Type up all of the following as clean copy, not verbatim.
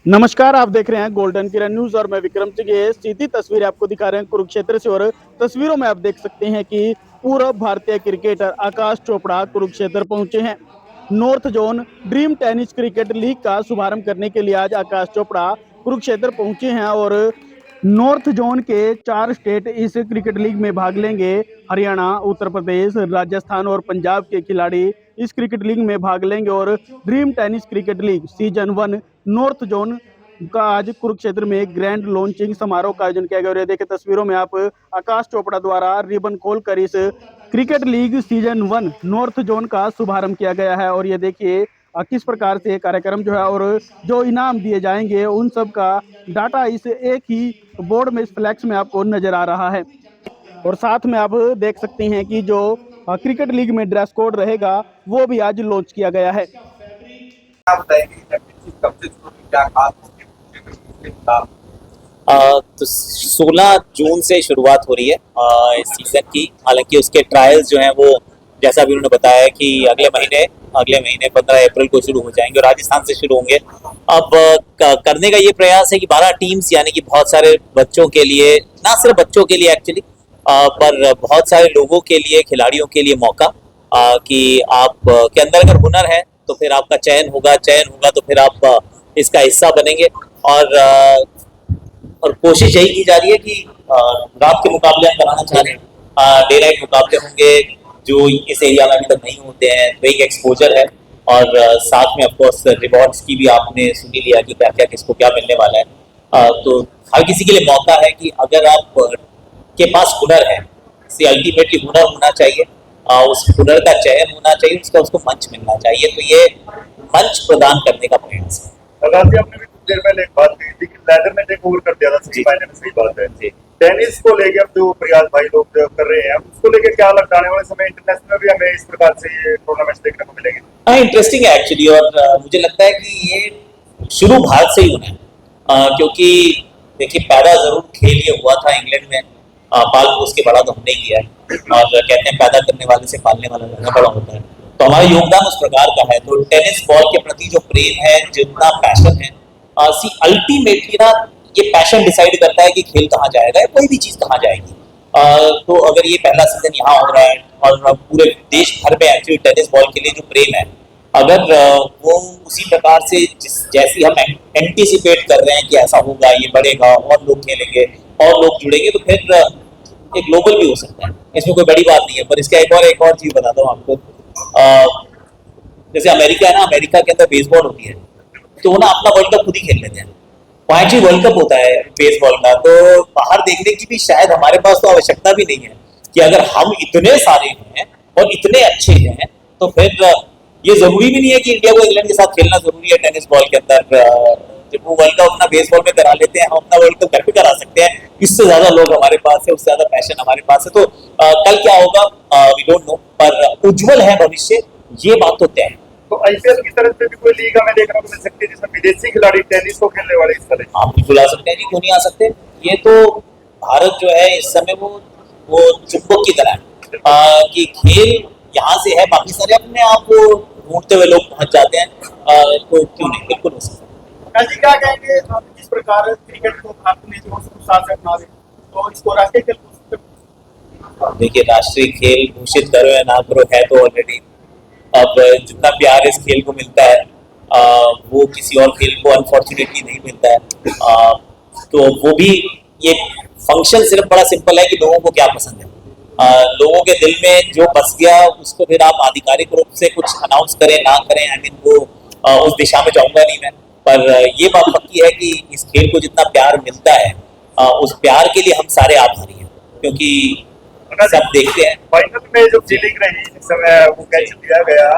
नमस्कार, आप देख रहे हैं गोल्डन किरण न्यूज और मैं विक्रम सिंह। ये सीधी तस्वीर आपको दिखा रहे हैं कुरुक्षेत्र से और तस्वीरों में आप देख सकते हैं कि पूर्व भारतीय क्रिकेटर आकाश चोपड़ा कुरुक्षेत्र पहुंचे हैं। North zone dream tennis cricket league का शुभारंभ करने के लिए आज आकाश चोपड़ा कुरुक्षेत्र पहुंचे हैं और नॉर्थ जोन के 4 स्टेट इस क्रिकेट लीग में भाग लेंगे। हरियाणा, उत्तर प्रदेश, राजस्थान और पंजाब के खिलाड़ी इस क्रिकेट लीग में भाग लेंगे और dream tennis cricket league season 1 north zone का आज कुरुक्षेत्र में ग्रैंड लॉन्चिंग समारोह का आयोजन किया गया। और ये देखिए तस्वीरों में आप आकाश चोपड़ा द्वारा रिबन खोलकर इस cricket league season 1 north zone का शुभारंभ किया गया है। और ये देखिए किस प्रकार से कार्यक्रम जो है और जो इनाम दिए जाएंगे उन सब का डाटा इस एक ही बोर्ड में, इस फ्लैक्स में आपको नजर आ रहा है। और साथ में आप देख सकते हैं कि जो क्रिकेट लीग में ड्रेस कोड रहेगा वो भी आज लॉन्च किया गया है। आप बताएंगे चैंपियनशिप कब से शुरू हुई, क्या खास उसके खिलाफ? तो 16 जून से शुरुआत हो रही है इस सीजन की। हालांकि उसके ट्रायल्स जो हैं वो जैसा भी उन्होंने बताया कि अगले महीने 15 अप्रैल को शुरू हो जाएंगे और राजस्थान से शुरू होंगे। अब करने का ये प्रयास है कि 12 टीम्स यानी कि बहुत सारे बच्चों के लिए, ना सिर्फ बच्चों के लिए एक्चुअली, पर बहुत सारे लोगों के लिए, खिलाड़ियों के लिए मौका कि आप के अंदर अगर हुनर है तो फिर आपका चयन होगा तो फिर आप इसका हिस्सा बनेंगे। और कोशिश यही की जा रही है कि रात के मुकाबले हम कराना चाह रहे हैं। डे नाइट मुकाबले होंगे जो इस एरिया में अभी तक नहीं होते हैं, तो एक एक्सपोजर है। और साथ में ऑफकोर्स रिवॉर्ड्स की भी आपने सुन ही लिया कि क्या क्या किसको क्या मिलने वाला है। तो हर किसी के लिए मौका है कि अगर आप के पास हुनर है, से अल्टीमेटली हुनर होना चाहिए, उस हुनर का चयन होना चाहिए, उसको मंच मिलना चाहिए। तो ये मंच प्रदान करने का प्रयास है। प्रकाश जी, आपने भी कुछ देर पहले एक बात कही थी कि लेदर ने टेक ओवर कर दिया था सेमीफाइनल में, सही बात है जी। टेनिस को लेके अब जो प्रयास भाई लोग जो कर रहे हैं, अब उसको लेके क्या लगता है आने वाले समय इंटरनेशनल में भी हमें इस प्रकार से ये टूर्नामेंट्स देखने को मिलेंगे? हाँ, इंटरेस्टिंग है एक्चुअली। और मुझे लगता है कि ये शुरू भारत से ही होना है। क्योंकि देखिए, पैदा जरूर खेल ये हुआ था इंग्लैंड में, पाल पोस के बड़ा तो हमने ही किया है। और कहते हैं पैदा करने वाले से पालने वाला ज्यादा बड़ा होता है, तो हमारा योगदान उस प्रकार का है। तो टेनिस बॉल के प्रति जो प्रेम है, जितना पैशन है, सी अल्टीमेटली ना ये पैशन डिसाइड करता है कि खेल कहाँ जाएगा या कोई भी चीज कहाँ जाएगी। तो अगर ये पहला सीजन यहाँ हो रहा है और पूरे देश भर में एक्चुअली टेनिस बॉल के लिए जो प्रेम है, अगर वो उसी प्रकार से जैसी हम एंटिसिपेट कर रहे हैं कि ऐसा होगा, ये बढ़ेगा और लोग खेलेंगे और लोग जुड़ेंगे, तो फिर एक ग्लोबल भी हो सकता है। इसमें कोई बड़ी बात नहीं है। पर इसका एक और चीज बताता हूँ आपको। जैसे अमेरिका है ना, अमेरिका के अंदर बेसबॉल होती है, तो वो ना अपना वर्ल्ड कप खुद ही खेल लेते हैं। वहाँ एक्चुअली वर्ल्ड कप होता है बेसबॉल का, तो बाहर देखने की भी शायद हमारे पास तो आवश्यकता भी नहीं है कि अगर हम इतने सारे हैं और इतने अच्छे हैं तो फिर ये जरूरी भी नहीं है कि इंडिया को इंग्लैंड के साथ खेलना जरूरी है टेनिस बॉल के अंदर। जब वो वर्ल्ड कप अपना बेसबॉल में करा लेते हैं, हम अपना वर्ल्ड कप घर पे करा सकते हैं। इससे ज्यादा लोग हमारे पास है, उससे ज्यादा पैशन हमारे पास है। तो कल क्या होगा वी डोंट नो, पर उज्जवल है भविष्य, ये बात तो तय है। तो आईपीएल की तरफ से भी कोई लीग हमें देखने को मिल सकती है जिसमें विदेशी खिलाड़ी टेनिस को खेलने वाले इस तरह? आप बिल्कुल आ सकते हैं जी, क्यों नहीं आ सकते। ये तो भारत जो है इस समय वो चुंबक की तरह है कि खेल यहाँ से है, बाकी सारे अपने आप को ढूंढते हुए लोग पहुंच जाते हैं। तो क्यों नहीं, बिल्कुल हो सकता है। जी क्या कहेंगे, जिस प्रकार क्रिकेट को भारत ने जो उत्साह से अपना तो इसको राष्ट्रीय खेल देखिए, राष्ट्रीय खेल घोषित करो या ना करो, है तो ऑलरेडी। अब जितना प्यार इस खेल को मिलता है वो किसी और खेल को अनफॉर्चुनेटली नहीं मिलता है। तो वो भी, ये फंक्शन सिर्फ बड़ा सिंपल है कि लोगों को क्या पसंद है। लोगों के दिल में जो बस गया उसको फिर आप आधिकारिक रूप से कुछ अनाउंस करें ना करें, आई मीन वो उस दिशा में जाऊंगा नहीं मैं। पर ये बात पक्की है कि इस खेल को जितना प्यार मिलता है उस प्यार के लिए हम सारे आभारी हैं, क्योंकि सब देखते हैं। फाइनल में जो फीलिंग रही जिस समय वो कैच दिया गया,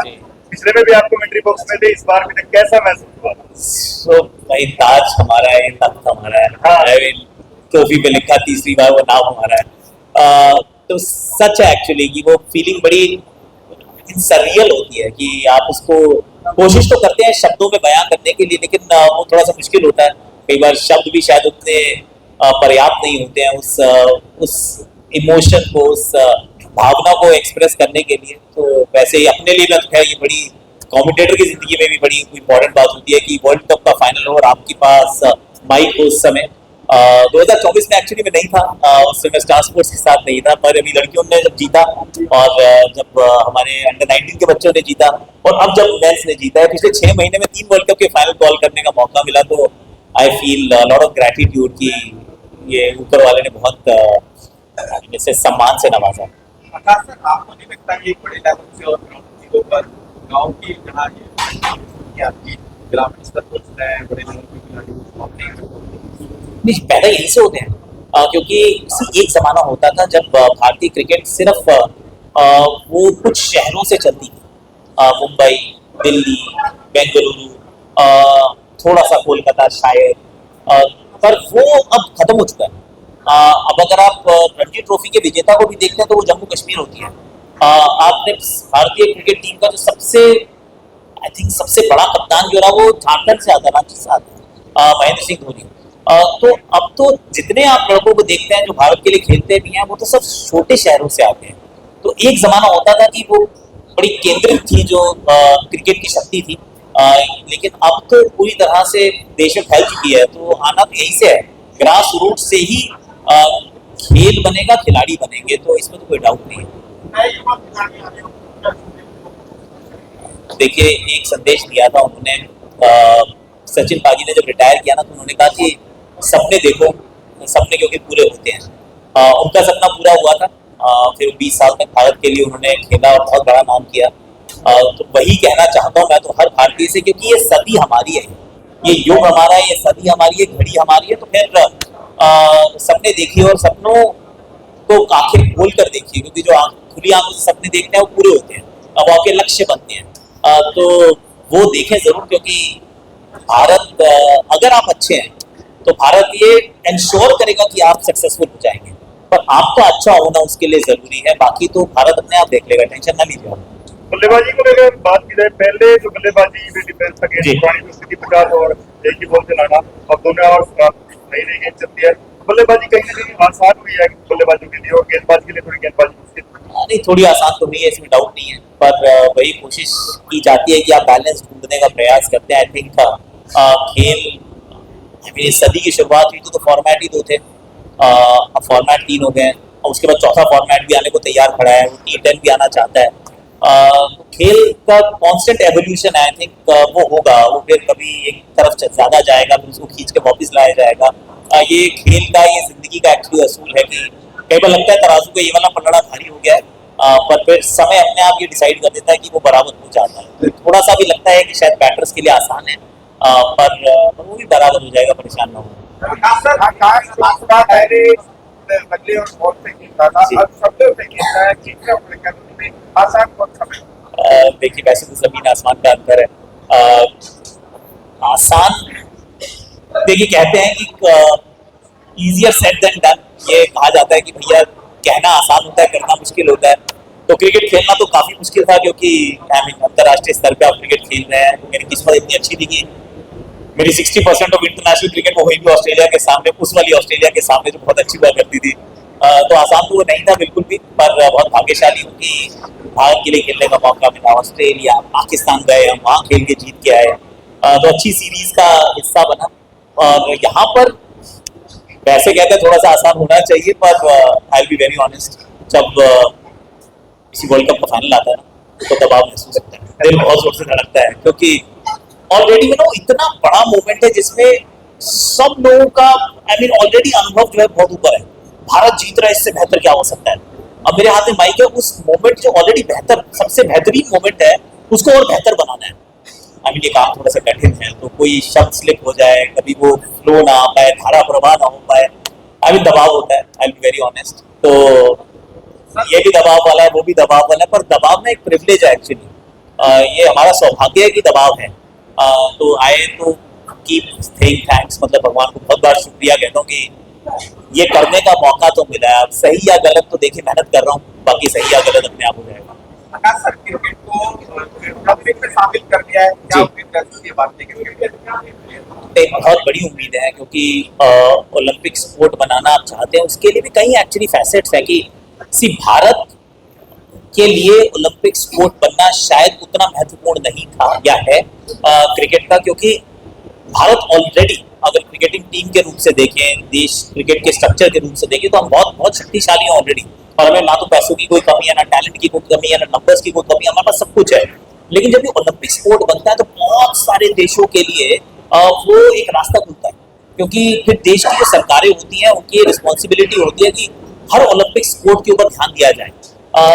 पिछले में भी आप कमेंट्री बॉक्स में थे, इस बार भी कैसा महसूस हुआ? सो भाई, ताज हमारा है, तख्त हमारा है। हाँ, ट्रॉफी पे लिखा तीसरी बार वो नाम हमारा है। तो सच है एक्चुअली कि वो फीलिंग बड़ी सररियल होती है कि आप उसको कोशिश तो करते हैं शब्दों में बयां करने के लिए, लेकिन वो थोड़ा सा मुश्किल होता है। कई बार शब्द भी शायद उतने पर्याप्त नहीं होते हैं उस इमोशन को, उस भावना को एक्सप्रेस करने के लिए। तो वैसे ही अपने लिए मैं तो है, ये बड़ी कमेंटेटर की जिंदगी में भी बड़ी इंपॉर्टेंट बात होती है कि वर्ल्ड कप का फाइनल हो और आपके पास माइक हो उस समय। 2024 में एक्चुअली मैं नहीं था, उस समय स्टार स्पोर्ट्स के साथ नहीं था, पर अभी लड़कियों ने जब जीता और जब हमारे अंडर 19 के बच्चों ने जीता और अब जब मेंस ने जीता है, पिछले 6 महीने में 3 वर्ल्ड कप के फाइनल कॉल करने का मौका मिला, तो I feel lot of gratitude कि ये ऊपर वाले ने बहुत इसे सम्मान से नवाजा। आकाश सर, आपको नहीं लगता कि एक बड़े लेवल से और ग्राउंड चीजों पर गांव की जहाँ ये आपकी ग्रामीण स्तर पर जो है बड़े लेवल पे खिलाड़ी नहीं, पैदा यहीं से होते हैं, क्योंकि एक जमाना होता था जब भारतीय क्रिकेट सिर्फ वो कुछ शहरों से चलती थी, मुंबई, दिल्ली, बेंगलुरु, थोड़ा सा कोलकाता शायद, पर वो अब खत्म हो चुका है। अब अगर आप रणजी ट्रॉफी के विजेता को भी देखते हैं तो वो जम्मू कश्मीर होती है। आपने भारतीय क्रिकेट टीम का जो सबसे आई थिंक सबसे बड़ा कप्तान जो रहा वो झारखंड से आता, रांची से आता, महेंद्र सिंह धोनी। तो अब तो जितने आप लड़कों को देखते हैं जो भारत के लिए खेलते भी हैं वो तो सब छोटे शहरों से आते हैं। तो एक जमाना होता था कि वो बड़ी केंद्रित थी जो क्रिकेट की शक्ति थी, लेकिन अब तो पूरी तरह से देश में फैल चुकी है। तो आना तो यहीं से है, ग्रास रूट से ही खेल बनेगा, खिलाड़ी बनेंगे, तो इसमें तो कोई डाउट नहीं है। देखिए, एक संदेश दिया था उन्होंने, सचिन पाजी ने जब रिटायर किया ना, तो उन्होंने कहा कि सपने देखो, सपने क्योंकि पूरे होते हैं। उनका सपना पूरा हुआ था, फिर 20 साल तक भारत के लिए उन्होंने खेला और बहुत बड़ा नाम किया। तो वही कहना चाहता हूँ मैं तो हर भारतीय से, क्योंकि ये सदी हमारी है, ये युग हमारा है, ये सदी हमारी है, घड़ी हमारी है। तो फिर सपने देखिए और सपनों को आंखें खोल कर देखिए, क्योंकि जो खुली आंखों से सपने देखते हैं वो पूरे होते हैं, अब आपके लक्ष्य बनते हैं। तो वो देखें जरूर, क्योंकि भारत अगर आप अच्छे हैं तो भारत ये इंश्योर करेगा कि आप सक्सेसफुल हो जाएंगे, पर आपका अच्छा होना उसके लिए जरूरी है, बाकी तो भारत अपने आप देख लेगा, टेंशन ना लीजिए। बल्लेबाजी को लेकर बात की जाए, पहले जो बल्लेबाजी में डिफेंस अगेंस्ट पुरानी जो स्थिति 50 और एक ही बॉल चलाना, अब दोनों और नई नई गेंद चलती है, बल्लेबाजी कहीं ना कहीं आसान हुई है बल्लेबाजों के लिए और गेंदबाज के लिए थोड़ी गेंदबाजी मुश्किल। नहीं, थोड़ी आसान तो नहीं है, इसमें डाउट नहीं है, पर वही कोशिश की जाती है कि आप बैलेंस ढूंढने का प्रयास करते हैं। आई थिंक खेल मेरी सदी की शुरुआत हुई तो फॉर्मेट ही 2 थे, अब फॉर्मेट 3 हो गए हैं और उसके बाद चौथा फॉर्मेट भी आने को तैयार खड़ा है, वो T10 भी आना चाहता है। तो खेल का कांस्टेंट एवोल्यूशन है, आई थिंक वो होगा, वो फिर कभी एक तरफ ज्यादा जाएगा, फिर उसको खींच के वापस लाया जाएगा। ये खेल का, ये जिंदगी का एक्चुअली असूल है कि कई बार लगता है तराजू को ये वाला पलड़ा भारी हो गया है, पर फिर समय अपने आप ये डिसाइड कर देता है कि वो बराबर हो जाता है। तो थोड़ा सा भी लगता है कि शायद बैटर्स के लिए आसान है, पर वो भी बराबर हो जाएगा, परेशान ना हो। बदले और बॉल से खेलता था, अब शब्दों से खेलता है, किसका लेकर उसमें आसान कौन सा है? देखिए, वैसे तो जमीन आसमान का अंतर है। आसान, देखिए कहते हैं कि इजियर सेड देन डन, ये कहा जाता है कि भैया कहना आसान होता है, करना मुश्किल होता है। तो क्रिकेट खेलना तो काफी मुश्किल था, क्योंकि अंतरराष्ट्रीय स्तर पे आप क्रिकेट खेल रहे हैं। मेरी किस्मत इतनी अच्छी थी कि मेरी 60% ऑफ इंटरनेशनल क्रिकेट वो हुई भी ऑस्ट्रेलिया के सामने, उस वाली ऑस्ट्रेलिया के सामने जो बहुत अच्छी हुआ करती थी। तो आसान तो वो नहीं था बिल्कुल भी, पर बहुत भाग्यशाली हूँ कि भारत के लिए खेलने का मौका मिला। ऑस्ट्रेलिया, पाकिस्तान गए, हम वहाँ खेल के जीत के आए, तो अच्छी सीरीज का हिस्सा बना। और यहाँ पर वैसे कहते हैं थोड़ा सा आसान होना चाहिए, पर आई बी वेरी ऑनेस्ट, जब किसी वर्ल्ड कप का फाइनल आता है ना तो दबाव महसूस होता है, दिल बहुत जोर से धड़कता है, क्योंकि ऑलरेडी इतना बड़ा मोमेंट है जिसमें सब लोगों का ऑलरेडी अनुभव जो है बहुत ऊपर है। भारत जीत रहा है, इससे बेहतर क्या हो सकता है। अब मेरे हाथ में माइक है, उस मोमेंट जो ऑलरेडी बेहतर, सबसे बेहतरीन मोमेंट है, उसको और बेहतर बनाना है। ये काम थोड़ा सा कठिन है, तो कोई शब्द स्लिप हो जाए, कभी वो फ्लो ना आ पाए, धारा प्रवाह ना हो पाए, दबाव होता है। आई बी वेरी ऑनेस्ट, तो ये भी दबाव वाला है, वो भी दबाव वाला है, पर दबाव में एक प्रिविलेज है एक्चुअली। ये हमारा सौभाग्य है कि दबाव है। तो आए तो कीप सेइंग थैंक्स, मतलब भगवान को बहुत बार शुक्रिया कहता हूँ कि ये करने का मौका तो मिला है। अब सही या गलत तो देखिए, मेहनत कर रहा हूँ, बाकी सही या गलत अपने आप हो जाएगा। सर, क्रिकेट को ओलंपिक में शामिल कर दिया है, क्या उम्मीद है ये बात? एक बहुत बड़ी उम्मीद है, क्योंकि ओलंपिक स्पोर्ट बनाना आप चाहते हैं, उसके लिए भी कई एक्चुअली फैसेट्स है कि भारत के लिए ओलंपिक स्पोर्ट बनना शायद उतना महत्वपूर्ण नहीं था या है क्रिकेट का, क्योंकि भारत ऑलरेडी अगर क्रिकेटिंग टीम के रूप से देखें, देश क्रिकेट के स्ट्रक्चर के रूप से देखें, तो हम बहुत बहुत शक्तिशाली हैं ऑलरेडी, और हमें ना तो पैसों की कोई कमी है, ना टैलेंट की कोई कमी है, ना नंबर्स की कोई कमी है, हमारे पास सब कुछ है। लेकिन जब ये ओलंपिक स्पोर्ट बनता है तो बहुत सारे देशों के लिए वो एक रास्ता खुलता है, क्योंकि फिर देश की जो सरकारें होती हैं उनकी रिस्पॉन्सिबिलिटी होती है कि हर ओलंपिक स्पोर्ट के ऊपर ध्यान दिया जाए।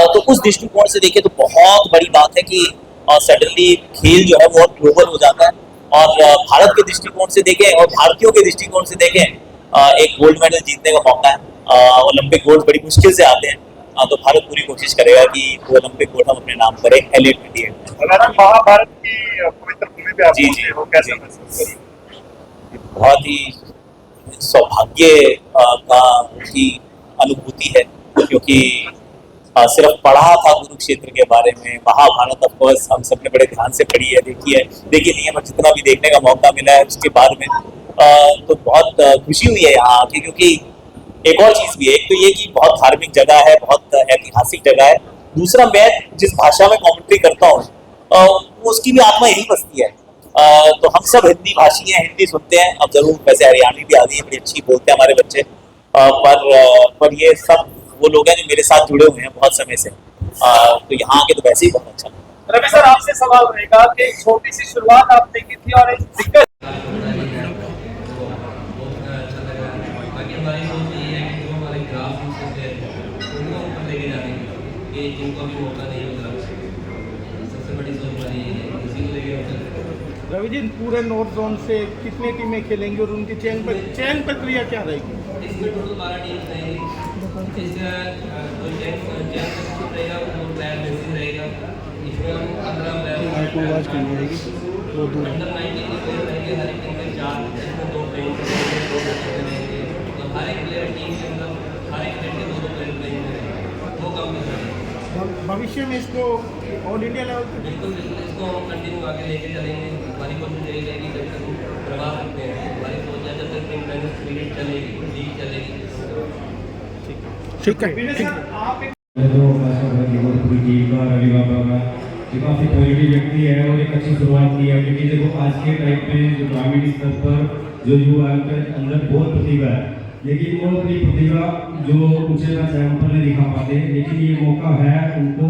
तो उस दृष्टिकोण से देखें तो बहुत बड़ी बात है कि सडनली खेल जो है वो ग्लोबल हो जाता है, और भारत के दृष्टिकोण से देखें और भारतीयों के दृष्टिकोण से देखें, एक गोल्ड मेडल जीतने का मौका है। ओलंपिक गोल्ड बड़ी मुश्किल से आते हैं, तो भारत पूरी कोशिश करेगा कि वो ओलंपिक गोल्ड हम अपने नाम करें LA 28 में। अगर महाभारत की पवित्र भूमि पे आप जी, पहुंचे जी, हो, कैसा जी। महसूस करें? बहुत ही सौभाग्य का की अनुभूति है, क्योंकि सिर्फ पढ़ा था कुरुक्षेत्र के बारे में, महाभारत ऑफ कोर्स हम सबने बड़े ध्यान से पढ़ी है, देखी नहीं है, पर जितना भी देखने का मौका मिला है उसके बाद में तो बहुत खुशी हुई है यहाँ आके, क्योंकि एक और चीज भी है, एक तो ये कि बहुत धार्मिक जगह है, बहुत ऐतिहासिक जगह है, दूसरा मैं जिस भाषा में कमेंट्री करता हूँ उसकी भी आत्मा यही बसती है। तो हम सब हिंदी भाषी हैं, हिंदी सुनते हैं, अब जरूर वैसे हरियाणवी भी आती है, बड़ी अच्छी बोलते हैं हमारे बच्चे, पर ये सब वो लोग हैं जो मेरे साथ जुड़े हुए हैं बहुत समय से, तो यहाँ आके तो वैसे ही बहुत अच्छा लगा। रवि सर, आपसे सवाल रहेगा कि एक छोटी सी शुरुआत आपने की थी और एक दिक्कत बाकी हमारी सोच ये है कि जो हमारे ग्राफ रूट से प्लेयर हैं उनको ऊपर लेके जाने की, कि जिनको अभी मौका नहीं मिला, सबसे बड़ी सोच हमारी ये है, इसी को लेके हम चल रहे हैं। रवि जी, पूरे नॉर्थ जोन से कितनी टीमें खेलेंगी और उनकी चयन प्रक्रिया क्या रहेगी? इसमें टोटल 12 टीम्स रहेंगी, इसका जो चयन रहेगा वो प्लेयर बेसिस रहेगा। इसमें हम 15 प्लेयर अंडर 19 के प्लेयर रहेंगे, हर एक टीम में 4, इसमें 2 ट्रेन रहेंगे, 2 बच्चे रहेंगे, तो हर एक प्लेयर टीम के अंदर हर एक स्टेट के 2 प्लेयर रहेंगे, वो काम कर रहे हैं। भविष्य में इसको ऑल इंडिया लेवल पे बिल्कुल बिल्कुल इसको हम कंटिन्यू आगे लेके चलेंगे। हमारी कोशिश यही रहेगी जब तक हम करवा सकते हैं, हमारी सोच है जब तक इंटरनेशनल क्रिकेट चलेगी, लीग चलेगी। ठीक है। आप एक तो पूरी टीम का रवि बाबा का ये काफ़ी पॉजिटिव व्यक्ति है और एक अच्छी शुरुआत की है, क्योंकि देखो आज के टाइम पे जो ग्रामीण स्तर पर जो युवा है उनके अंदर बहुत प्रतिभा है, लेकिन वो अपनी प्रतिभा जो ऊंचे पैमाने पर नहीं दिखा पाते, लेकिन ये मौका है उनको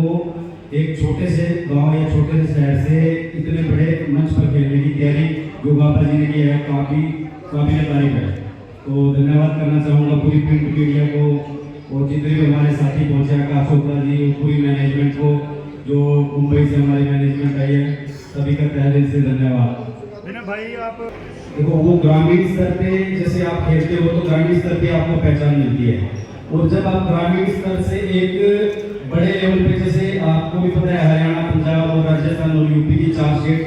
एक छोटे से गांव या छोटे से शहर से इतने बड़े मंच पर खेलने की तैयारी जो बाबा जी ने की है, काफ़ी काबिल तारीफ है। तो धन्यवाद करना चाहूँगा पूरी प्रिंट मीडिया को और जितने भी हमारे साथी पहुँचे, आकाश चोपड़ा जी, पूरी मैनेजमेंट को जो मुंबई से हमारी मैनेजमेंट आई है, सभी का तहे दिल से धन्यवाद। भाई आप देखो वो ग्रामीण स्तर पे जैसे आप खेलते हो तो ग्रामीण स्तर पे आपको पहचान मिलती है, और जब आप ग्रामीण स्तर से एक बड़े लेवल पे, जैसे आपको भी पता है हरियाणा, पंजाब और राजस्थान और यूपी की 4 स्टेट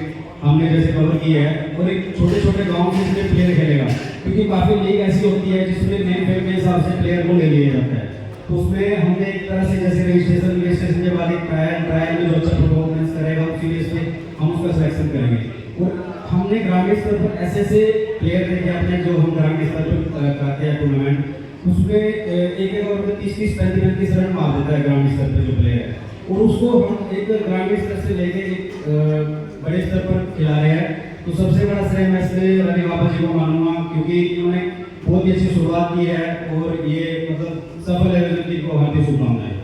हमने जैसे कवर की है, और एक छोटे छोटे गाँव से इसमें प्लेयर खेलेगा, क्योंकि काफ़ी लीग ऐसी होती है जिसमें नेम फेम के हिसाब से प्लेयर को ले लिया जाता है, तो उसमें हमने एक तरह से जैसे रजिस्ट्रेशन के बाद एक ट्रायल में जो अच्छा परफॉर्मेंस करेगा उसी बेस पे हम उसका सिलेक्शन करेंगे। और हमने ग्रामीण स्तर पर ऐसे प्लेयर देखे अपने जो हम ग्रामीण स्तर पर करते हैं टूर्नामेंट, उसमें एक ओवर में 30-30, 35-35 रन मार देता है ग्रामीण स्तर पर जो प्लेयर है, और उसको हम एक ग्रामीण स्तर से लेके एक बड़े स्तर पर खिला रहे हैं। तो सबसे बड़ा श्रेय मैं इसमें रवि बाबा जी को मानूंगा, क्योंकि इन्होंने बहुत ही अच्छी शुरुआत की है और ये मतलब सफल है, को हार्दिक शुभकामनाएं।